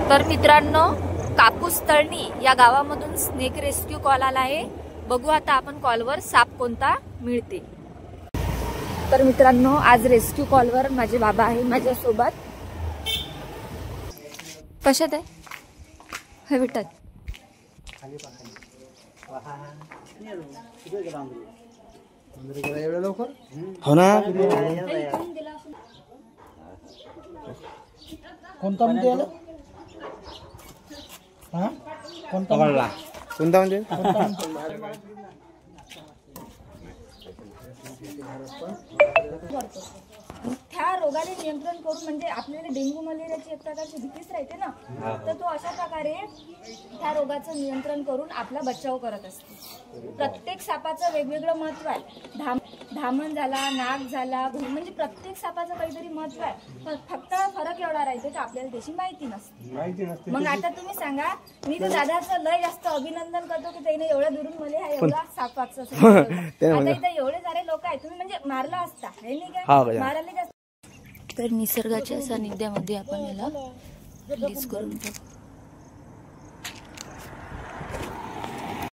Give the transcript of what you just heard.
तर मित्रांनो, कापूस तळणी या गावामधून स्नेक रेस्क्यू कॉल आला आहे। बघू आता आपण कॉलवर साप कोणता मिळते। तर मित्रांनो, आज रेस्क्यू कॉलवर माझे बाबा आहे माझ्या सोबत। कशात आहे हे बेटा? हो ना, कोणता म्हणजे कोणता म्हणजे त्या रोगाने नियंत्रण करून म्हणजे आपल्याला डेंग्यू मलेरियाची एक प्रकारची भीतीच राहते ना, तर तो अशा प्रकारे त्या रोगाचं नियंत्रण करून आपला बचाव करत असते। प्रत्येक सापाचं वेगवेगळं महत्व आहे। धामण झाला, नाग झाला, म्हणजे प्रत्येक सापाचं काहीतरी महत्व आहे। फक्त फरक एवढा राहते की आपल्याला त्याची माहिती नसते। मग आता तुम्ही सांगा, मी तर दादाचं लय जास्त अभिनंदन करतो की त्याने एवढ्या दुरून मला हा एवढा सापाचं आता इथे एवढे सारे लोक आहेत, तुम्ही म्हणजे मारला असता हे नाही काय मारायला जास्त। तर निसर्गाच्या सानिध्यामध्ये आपण याला रिलीज करून